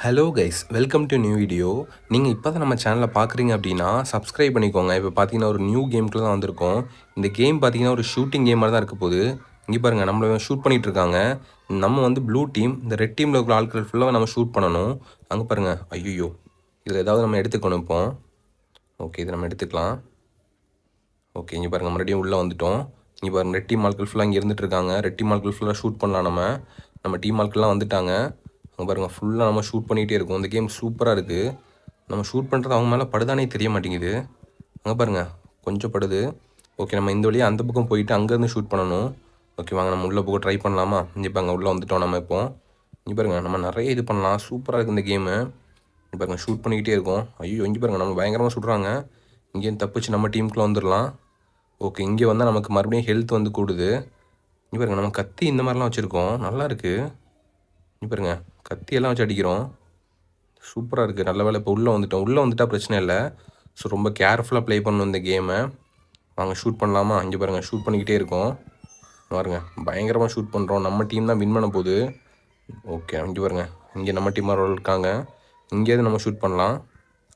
Hello guys, welcome to new video. நீங்கள் இப்போ தான் நம்ம சேனலை பார்க்குறீங்க அப்படின்னா சப்ஸ்கிரைப் பண்ணிக்கோங்க. இப்போ பார்த்தீங்கன்னா ஒரு நியூ கேமுக்குள்ள தான் வந்திருக்கோம். இந்த கேம் பார்த்தீங்கன்னா ஒரு ஷூட்டிங் கேம் மாதிரி தான் இருக்க போகுது. இங்கே பாருங்கள், நம்மள ஷூட் பண்ணிகிட்டு இருக்காங்க. நம்ம வந்து ப்ளூ டீம், இந்த ரெட் டீமில் இருக்கிற ஆட்கள் ஃபுல்லாக நம்ம ஷூட் பண்ணணும். அங்கே பாருங்கள், ஐயோ இதில் ஏதாவது நம்ம எடுத்துக்கணும் இப்போ. ஓகே, இதை நம்ம எடுத்துக்கலாம். ஓகே, இங்கே பாருங்கள், மறுபடியும் உள்ளே வந்துட்டோம். இங்கே பாருங்கள், ரெட் டீம் ஆட்கள் ஃபுல்லாக இங்கே இருந்துட்டு இருக்காங்க. ரெட் டீம் ஆட்கள் ஃபுல்லாக ஷூட் பண்ணலாம். நம்ம டீம் ஆட்கள்லாம் வந்துட்டாங்க. அவங்க பாருங்கள், ஃபுல்லாக நம்ம ஷூட் பண்ணிகிட்டே இருக்கோம். இந்த கேம் சூப்பராக இருக்குது. நம்ம ஷூட் பண்ணுறது அவங்க மேலே படுதானே தெரிய மாட்டேங்குது. அங்கே பாருங்கள், கொஞ்சம் படுது. ஓகே, நம்ம இந்த வழியாக அந்த பக்கம் போயிட்டு அங்கேருந்து ஷூட் பண்ணணும். ஓகே, வாங்க நம்ம உள்ளே போக ட்ரை பண்ணலாமா? இங்கே பாருங்க, உள்ளே வந்துட்டோம் நம்ம இப்போ. இங்கே பாருங்கள், நம்ம நிறைய இது பண்ணலாம். சூப்பராக இருக்குது இந்த கேமு. இங்கே பாருங்கள், ஷூட் பண்ணிக்கிட்டே இருக்கோம். ஐயோ, இங்கே பாருங்கள், நம்ம பயங்கரமாக சுடுறாங்க. இங்கேருந்து தப்பிச்சு நம்ம டீமுக்குள்ளே வந்துடலாம். ஓகே, இங்கே வந்தால் நமக்கு மறுபடியும் ஹெல்த் வந்து கூடுது. இங்கே பாருங்கள், நம்ம கத்தி இந்த மாதிரிலாம் வச்சுருக்கோம். நல்லா இருக்குது. இங்கே பாருங்கள், கத்தியெல்லாம் வச்சு அடிக்கிறோம். சூப்பராக இருக்குது. நல்ல வேலை இப்போ உள்ளே வந்துட்டால் பிரச்சனை இல்லை. ஸோ ரொம்ப கேர்ஃபுல்லாக ப்ளே பண்ணணும் இந்த கேமை. வாங்க ஷூட் பண்ணலாமா? இங்கே பாருங்கள், ஷூட் பண்ணிக்கிட்டே இருக்கோம். பாருங்கள், பயங்கரமாக ஷூட் பண்ணுறோம். நம்ம டீம் தான் வின் பண்ண போகுது. ஓகே, இங்கே பாருங்கள், இங்கே நம்ம டீம் இருக்காங்க. இங்கேருந்து நம்ம ஷூட் பண்ணலாம்.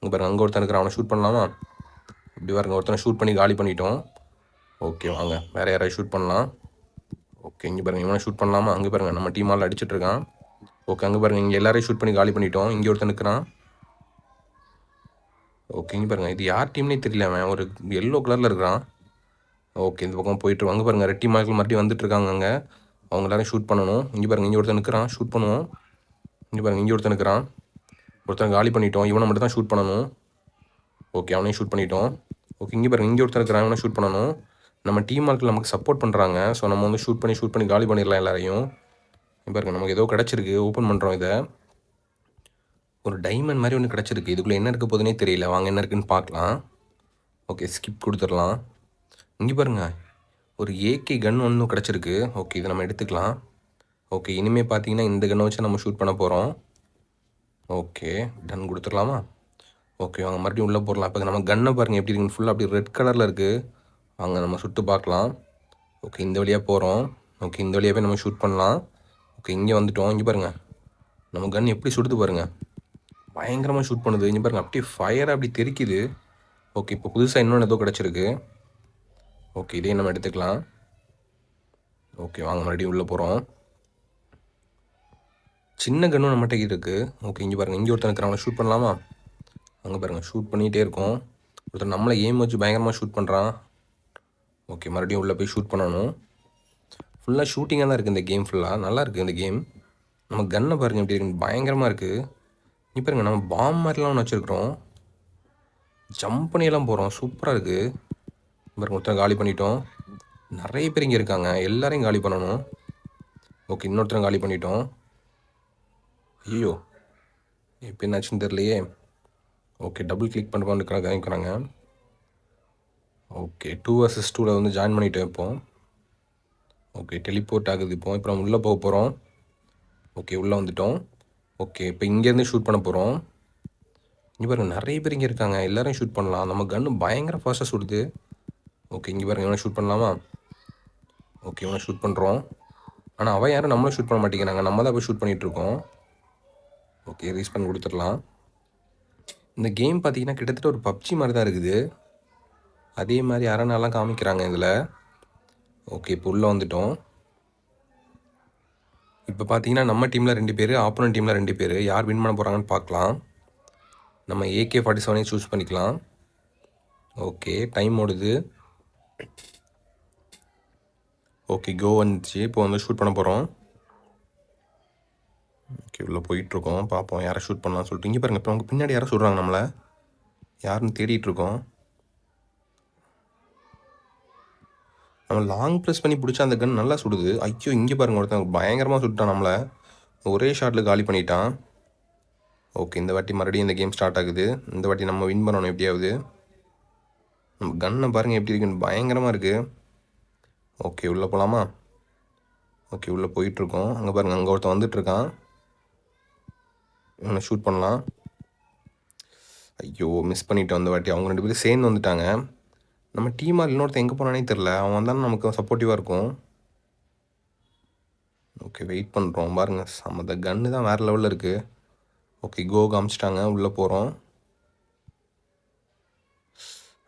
இங்கே பாருங்கள், அங்கே ஒருத்தன் இருக்கிற, அவனை ஷூட் பண்ணலாமா? இப்படி பாருங்கள், ஒருத்தனை ஷூட் பண்ணி காலி பண்ணிட்டோம். ஓகே, வாங்க வேறு யாராவது ஷூட் பண்ணலாம். ஓகே, இங்கே பாருங்கள், இவனை ஷூட் பண்ணலாமா? அங்கே பாருங்கள், நம்ம டீம் ஆள் அடிச்சிட்ருக்கான். ஓகே, அங்கே பாருங்கள், இங்கே எல்லாரையும் ஷூட் பண்ணி காலி பண்ணிட்டோம். இங்கே ஒருத்தன் இருக்கிறான். ஓகே, இங்கே பாருங்கள், இது யார் டீம்னே தெரியல. அவன் ஒரு எல்லோ கலரில் இருக்கிறான். ஓகே, இந்த பக்கம் போயிட்டு அங்கே பாருங்கள், ரெட் டீம் ஆட்கள் மறுபடியும் வந்துட்டுருக்காங்க. அங்கே அவங்க எல்லாரும் ஷூட் பண்ணணும். இங்கே பாருங்கள், இங்கே ஒருத்தன் நிற்கிறான், ஷூட் பண்ணுவோம். இங்கே பாருங்கள், இங்கே ஒருத்தன் நிற்கிறான். ஒருத்தன் காலி பண்ணிட்டோம். இவனை மட்டும் தான் ஷூட் பண்ணணும். ஓகே, அவனையும் ஷூட் பண்ணிட்டோம். ஓகே, இங்கே பாருங்கள், இங்கே ஒருத்தன் இருக்கிறான், இவனை ஷூட் பண்ணணும். நம்ம டீம் ஆட்கள் நமக்கு சப்போர்ட் பண்ணுறாங்க. ஸோ நம்ம வந்து ஷூட் பண்ணி காலி பண்ணிடலாம் எல்லாரையும். பாருங்கள், நமக்கு ஏதோ கிடச்சிருக்கு. ஓப்பன் பண்ணுறோம். இதை ஒரு டைமண்ட் மாதிரி ஒன்று கிடச்சிருக்கு. இதுக்குள்ளே என்ன இருக்க போதுனே தெரியல. வாங்க என்ன இருக்குன்னு பார்க்கலாம். ஓகே, ஸ்கிப் கொடுத்துடலாம். இங்கே பாருங்கள், ஒரு ஏகே கன் ஒன்று கிடச்சிருக்கு. ஓகே, இதை நம்ம எடுத்துக்கலாம். ஓகே, இனிமேல் பார்த்தீங்கன்னா இந்த கன்னை வச்சு நம்ம ஷூட் பண்ண போகிறோம். ஓகே, டன் கொடுத்துடலாமா? ஓகே, வாங்க மறுபடியும் உள்ளே போடலாம். இப்போ நம்ம கன்னை பாருங்கள் எப்படி இருக்குன்னு. ஃபுல்லாக அப்படி ரெட் கலரில் இருக்குது. வாங்க நம்ம சுட்டு பார்க்கலாம். ஓகே, இந்த வழியாக போகிறோம். ஓகே, இந்த வழியாக போய் நம்ம ஷூட் பண்ணலாம். ஓகே, இங்கே வந்துவிட்டோம். இங்கே பாருங்கள், நம்ம கன் எப்படி சுடுது பாருங்கள். பயங்கரமாக ஷூட் பண்ணுது. இங்கே பாருங்கள், அப்படியே ஃபயராக அப்படி தெரிக்குது. ஓகே, இப்போ புதுசாக இன்னொன்று ஏதோ கிடச்சிருக்கு. ஓகே, இதே நம்ம எடுத்துக்கலாம். ஓகே, வாங்க மறுபடியும் உள்ளே போகிறோம். சின்ன கன்னும் நம்மகிட்ட இருக்குது. ஓகே, இங்கே பாருங்கள், இங்கே ஒருத்தன் இருக்கிறவங்கள ஷூட் பண்ணலாமா? அங்கே பாருங்கள், ஷூட் பண்ணிகிட்டே இருக்கோம். ஒருத்தர் நம்மளை ஏம் வச்சு பயங்கரமாக ஷூட் பண்ணுறான். ஓகே, மறுபடியும் உள்ளே போய் ஷூட் பண்ணணும். ஃபுல்லாக ஷூட்டிங்காக தான் இருக்குது இந்த கேம். ஃபுல்லாக நல்லா இருக்குது இந்த கேம். நம்ம கன்னை பாருங்கள் எப்படி இருக்குன்னு. பயங்கரமாக இருக்குது. இப்போ பாருங்கள், நம்ம பாம் மாதிரிலாம் ஒன்று வச்சுருக்குறோம். ஜம்ப் பண்ணியெல்லாம் போகிறோம். சூப்பராக இருக்குது. பாருங்கள், ஒருத்தர் காலி பண்ணிட்டோம். நிறைய பேர் இங்கே இருக்காங்க. எல்லாரையும் காலி பண்ணணும். ஓகே, இன்னொருத்தரை காலி பண்ணிட்டோம். ஐயோ, இப்போ என்னாச்சுன்னு தெரியலையே. ஓகே, டபுள் கிளிக் பண்ணுறோன்னு காமிக்கிறாங்க. ஓகே, 2 vs 2 வந்து ஜாயின் பண்ணிவிட்டு வைப்போம். ஓகே, டெலிபோர்ட் ஆகுது. இப்போ நம்ம உள்ளே போக போகிறோம். ஓகே, உள்ளே வந்துட்டோம். ஓகே, இப்போ இங்கேருந்து ஷூட் பண்ண போகிறோம். இங்கே பாருங்கள், நிறைய பேர் இங்கே இருக்காங்க. எல்லோரும் ஷூட் பண்ணலாம். நம்ம கன்று பயங்கர ஃபாஸ்ட்டாக சுடுது. ஓகே, இங்கே பாருங்கள், இவனை ஷூட் பண்ணலாமா? ஓகே, இவனை ஷூட் பண்ணுறோம். ஆனால் அவன் யாரும் நம்மளும் ஷூட் பண்ண மாட்டேங்கிறாங்க. நம்ம தான் போய் ஷூட் பண்ணிகிட்ருக்கோம். ஓகே, ரீஸ்பான் கொடுத்துடலாம். இந்த கேம் பார்த்தீங்கன்னா கிட்டத்தட்ட ஒரு பப்ஜி மாதிரி தான் இருக்குது. அதே மாதிரி அரனாலாம் காமிக்கிறாங்க இதில். ஓகே, இப்போ உள்ளே வந்துட்டோம். இப்போ பார்த்தீங்கன்னா நம்ம டீமில் 2 பேர், ஆப்போனன்ட் டீமில் 2 பேர். யார் வின் பண்ண போகிறாங்கன்னு பார்க்கலாம். நம்ம AK-47 சூஸ் பண்ணிக்கலாம். ஓகே, டைம் ஓடுது. ஓகே, கோ வந்துச்சு. இப்போ வந்து ஷூட் பண்ண போகிறோம். ஓகே, உள்ளே போயிட்டுருக்கோம். பார்ப்போம் யாரை ஷூட் பண்ணலாம்னு சொல்லிட்டு. இங்கே பாருங்கள், இப்போ அவங்க பின்னாடி யாரை சொல்கிறாங்க நம்மளை. யாருன்னு தேடிட்டுருக்கோம். நம்ம லாங் ப்ரெஸ் பண்ணி பிடிச்சா அந்த கன் நல்லா சுடுது. ஐயோ, இங்கே பாருங்கள், ஒருத்தன் பயங்கரமாக சுட்டான் நம்மளை. ஒரே ஷாட்டில் காலி பண்ணிட்டான். ஓகே, இந்த வாட்டி மறுபடியும் இந்த கேம் ஸ்டார்ட் ஆகுது. இந்த வாட்டி நம்ம வின் பண்ணணும் எப்படியாவது. நம்ம கன்னை பாருங்கள் எப்படி இருக்குன்னு. பயங்கரமாக இருக்குது. ஓகே, உள்ளே போகலாமா? ஓகே, உள்ளே போயிட்டுருக்கோம். அங்கே பாருங்கள், அங்கே ஒருத்தன் வந்துட்டுருக்கான். இவனை ஷூட் பண்ணலாம். ஐயோ, மிஸ் பண்ணிவிட்டோம் அந்த வாட்டி. அவங்க 2 பேரும் சேர்ந்து வந்துட்டாங்க. நம்ம டீமாக இன்னொருத்தன் எங்கே போனானே தெரில. அவன் வந்தாலும் நமக்கு சப்போர்ட்டிவாக இருக்கும். ஓகே, வெயிட் பண்ணுறோம். பாருங்கள், அந்த கன்று தான் வேறு லெவலில் இருக்குது. ஓகே கோ காமிச்சிட்டாங்க, உள்ளே போகிறோம்.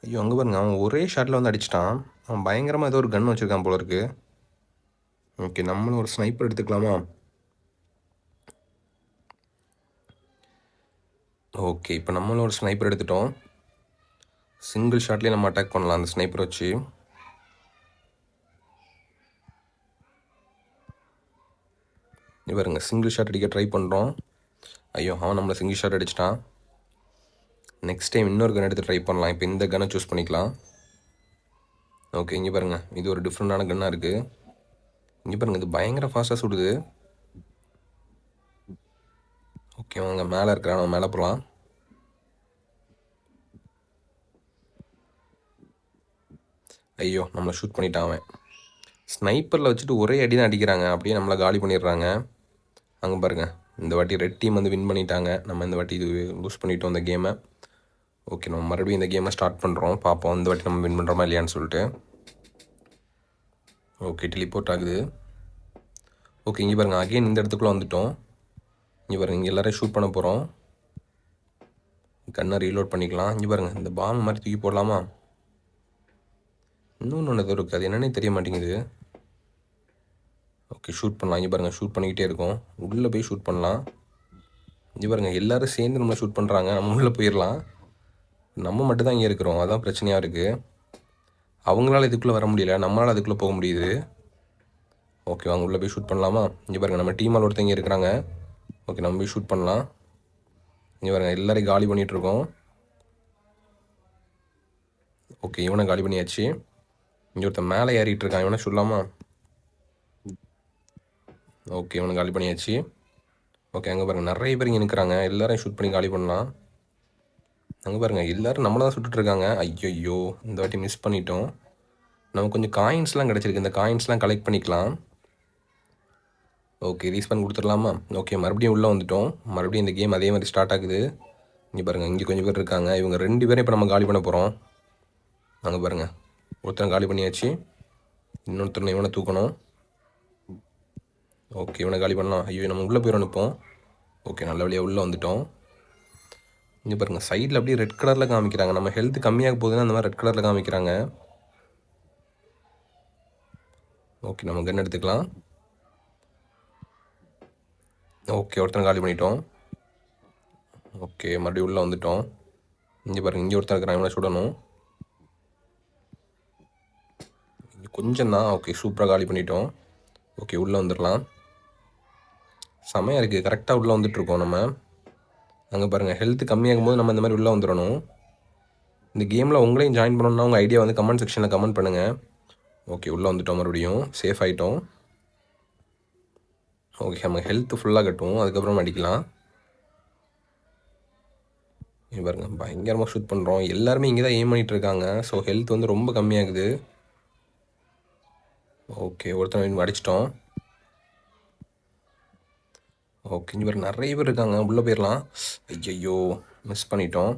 ஐயோ அங்கே பாருங்க, அவன் ஒரே ஷாட்டில் வந்து அடிச்சிட்டான். அவன் பயங்கரமாக ஏதோ ஒரு கன் வச்சுருக்கான் போல இருக்கு. ஓகே நம்மளும் ஒரு ஸ்னைப்பர் எடுத்துக்கலாமா? ஓகே இப்போ நம்மளும் ஒரு ஸ்னைப்பர் எடுத்துட்டோம். சிங்கிள் ஷாட்லேயே நம்ம அட்டாக் பண்ணலாம் அந்த ஸ்னைப்பர் வச்சு. இவருங்க சிங்கிள் ஷாட் அடிக்க ட்ரை பண்ணுறோம். ஐயோ அவன் நம்மளை சிங்கிள் ஷாட் அடிச்சிட்டான். நெக்ஸ்ட் டைம் இன்னொரு கன் எடுத்து ட்ரை பண்ணலாம். இப்போ இந்த கன்னை சூஸ் பண்ணிக்கலாம். ஓகே இங்கே பாருங்கள், இது ஒரு டிஃப்ரெண்ட்டான கன்னாக இருக்குது. இங்கே பாருங்கள், இது பயங்கர ஃபாஸ்ட்டாக சுடுது. ஓகே அவங்க மேலே இருக்கிறான், நம்ம மேலே போகலாம். ஐயோ நம்மளை ஷூட் பண்ணிட்டான் அவன். ஸ்னைப்பரில் வச்சுட்டு ஒரே அடி தான் அடிக்கிறாங்க, அப்படியே நம்மளை காலி பண்ணிடுறாங்க. அங்கே பாருங்கள், இந்த வாட்டி ரெட் டீம் வந்து வின் பண்ணிட்டாங்க. நம்ம இந்த வாட்டி இது லூஸ் பண்ணிட்டோம் இந்த கேமை. ஓகே நம்ம மறுபடியும் இந்த கேமை ஸ்டார்ட் பண்ணுறோம். பார்ப்போம் இந்த வாட்டி நம்ம வின் பண்ணுறோமா இல்லையான்னு சொல்லிட்டு. ஓகே டெலிபோர்ட் ஆகுது. ஓகே இங்கே பாருங்கள், அகைன் இந்த இடத்துக்குள்ளே வந்துட்டோம். இங்கே பாருங்கள், இங்கே எல்லோரையும் ஷூட் பண்ண போகிறோம். கன்னை ரீலோட் பண்ணிக்கலாம். இங்கே பாருங்கள், இந்த பாம் மாதிரி தூக்கி போடலாமா? இன்னொன்று ஒன்று இருக்குது, அது என்னன்னே தெரிய மாட்டேங்குது. ஓகே ஷூட் பண்ணலாம். இங்கே பாருங்கள், ஷூட் பண்ணிக்கிட்டே இருக்கோம். உள்ளே போய் ஷூட் பண்ணலாம். இங்கே பாருங்கள், எல்லோரும் சேர்ந்து நம்மளை ஷூட் பண்ணுறாங்க. நம்ம உள்ளே போயிடலாம். நம்ம மட்டும் தான் இங்கே இருக்கிறோம், அதான் பிரச்சனையாக இருக்குது. அவங்களால இதுக்குள்ளே வர முடியல, நம்மளால் அதுக்குள்ளே போக முடியுது. ஓகே வாங்க உள்ளே போய் ஷூட் பண்ணலாமா? இங்கே பாருங்கள், நம்ம டீமால் ஒருத்தங்க இருக்கிறாங்க. ஓகே நம்ம போய் ஷூட் பண்ணலாம். இங்கே பாருங்கள், எல்லோரையும் காலி பண்ணிகிட்ருக்கோம். ஓகே இவனை காலி பண்ணியாச்சு. இங்கே ஒருத்தன் மேலே ஏறிட்டு இருக்கான், இவனை சொல்லலாமா? ஓகே இவனை காலி பண்ணியாச்சு. ஓகே அங்கே பாருங்கள், நிறைய பேர் இங்கே நிற்கிறாங்க. எல்லோரையும் ஷூட் பண்ணி காலி பண்ணலாம். அங்கே பாருங்கள், எல்லோரும் நம்மளை தான் சுட்டுட்ருக்காங்க. ஐயோ இந்த வாட்டி மிஸ் பண்ணிட்டோம். நமக்கு கொஞ்சம் காயின்ஸ்லாம் கிடச்சிருக்கு, இந்த காயின்ஸ்லாம் கலெக்ட் பண்ணிக்கலாம். ஓகே ரீஸ்பான் கொடுத்துடலாமா? ஓகே மறுபடியும் உள்ளே வந்துட்டோம். மறுபடியும் இந்த கேம் அதே மாதிரி ஸ்டார்ட் ஆகுது. இங்கே பாருங்கள், இங்கே கொஞ்சம் பேர் இருக்காங்க. இவங்க 2 பேரும் இப்போ நம்ம காலி பண்ண போகிறோம். அங்கே பாருங்கள், ஒருத்தனை காலி பண்ணியாச்சு. இன்னொருத்தனை இவனை தூக்கணும். ஓகே இவனை காலி பண்ணலாம். ஐயோ நம்ம உள்ளே போயிடும் நிற்போம். ஓகே நல்ல வழியாக உள்ளே வந்துட்டோம். இங்கே பாருங்கள், சைடில் அப்படியே ரெட் கலரில் காமிக்கிறாங்க. நம்ம ஹெல்த் கம்மியாக போகுதுன்னா அந்த மாதிரி ரெட் கலரில் காமிக்கிறாங்க. ஓகே நம்ம கன் எடுத்துக்கலாம். ஓகே ஒருத்தனை காலி பண்ணிட்டோம். ஓகே மறுபடியும் உள்ளே வந்துட்டோம். இங்கே பாருங்கள், இங்கே ஒருத்தர் இருக்கிறாங்க, இவனை சுடணும். கொஞ்சம் தான். ஓகே சூப்பராக காலி பண்ணிட்டோம். ஓகே உள்ளே வந்துடலாம். செமையாக இருக்குது, கரெக்டாக உள்ளே வந்துட்டுருக்கோம் நம்ம. அங்கே பாருங்கள், ஹெல்த் கம்மியாகும் போது நம்ம இந்த மாதிரி உள்ளே வந்துடணும். இந்த கேமில் உங்களையும் ஜாயின் பண்ணணுன்னா உங்கள் ஐடியா வந்து கமெண்ட் செக்ஷனில் கமெண்ட் பண்ணுங்கள். ஓகே உள்ளே வந்துட்டோம், மறுபடியும் சேஃப் ஆகிட்டோம். ஓகே நம்ம ஹெல்த்து ஃபுல்லாக கட்டும், அதுக்கப்புறம் அடிக்கலாம். இங்கே பாருங்கள், பயங்கரமாக ஷூட் பண்ணுறோம். எல்லாருமே இங்கே தான் எய்ம் பண்ணிகிட்டு இருக்காங்க. ஸோ ஹெல்த் வந்து ரொம்ப கம்மியாகுது. ஓகே ஒருத்தன் அடிச்சிட்டோம். ஓகே இங்கே பாருங்க, நிறைய பேர் இருக்காங்க, உள்ளே போயிடலாம். ஐயையோ மிஸ் பண்ணிட்டோம்.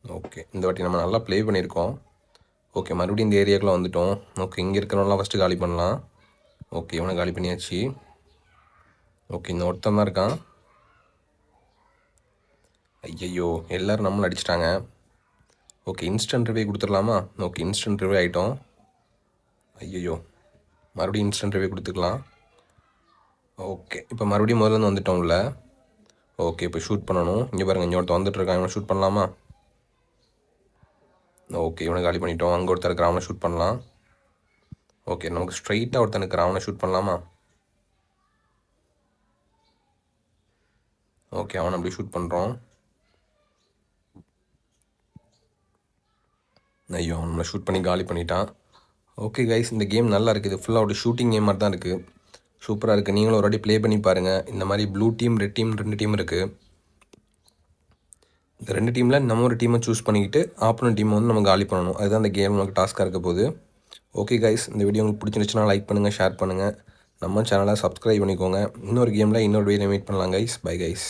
ஓகே இந்த வாட்டி நம்ம நல்லா ப்ளே பண்ணியிருக்கோம். ஓகே மறுபடியும் இந்த ஏரியாக்குள்ளே வந்துட்டோம். ஓகே இங்கே இருக்கிறவங்களாம் ஃபஸ்ட்டு காலி பண்ணலாம். ஓகே இவனை காலி பண்ணியாச்சு. ஓகே இந்த ஒருத்தன் தான் இருக்கான். ஐயையோ எல்லோரும் நம்மளை அடிச்சிட்டாங்க. ஓகே இன்ஸ்டன்ட் ரிவே கொடுத்துடலாமா? ஓகே இன்ஸ்டன்ட் ரிவே ஆகிட்டோம். ஐயையோ மறுபடியும் இன்ஸ்டன்ட் ரிவே கொடுத்துக்கலாம். ஓகே இப்போ மறுபடியும் முதல்ல வந்துட்டோம்ல. ஓகே இப்போ ஷூட் பண்ணணும். இங்கே பாருங்கள், இங்கே ஒருத்தர் வந்துட்டுருக்கான், இவனை ஷூட் பண்ணலாமா? ஓகே இவனை காலி பண்ணிட்டோம். அங்கே ஒருத்தர் இருக்கிற, அவனை ஷூட் பண்ணலாம். ஓகே நமக்கு ஸ்ட்ரைட்டாக ஒருத்தன் இருக்கிற, அவனை ஷூட் பண்ணலாமா? ஓகே அவனை அப்படி ஷூட் பண்ணுறோம். ஐயோ நம்மளை ஷூட் பண்ணி காலி பண்ணிட்டான். ஓகே கைஸ், இந்த கேம் நல்லா இருக்குது. ஃபுல்லாக ஒரு ஷூட்டிங் கேம் மாதிரி தான் இருக்குது. சூப்பராக இருக்குது. நீங்களும் ஒரு வாட்டி ப்ளே பண்ணி பாருங்கள். இந்த மாதிரி blue team red team 2 team இருக்குது. இந்த 2 டீமில் நம்ம ஒரு டீமை சூஸ் பண்ணிக்கிட்டு ஆப்போனன்ட் டீமை வந்து நம்ம காலி பண்ணணும். அதுதான் இந்த கேம் நமக்கு டாஸ்க்காக இருக்க போகுது. ஓகே கைஸ், இந்த வீடியோ உங்களுக்கு பிடிச்சிருந்துச்சுன்னா லைக் பண்ணுங்கள், ஷேர் பண்ணுங்கள். நம்ம சேனலை சப்ஸ்கிரைப் பண்ணிக்கோங்க. இன்னொரு கேமில் இன்னொரு வீடியோ மீட் பண்ணலாம் கைஸ். Bye guys.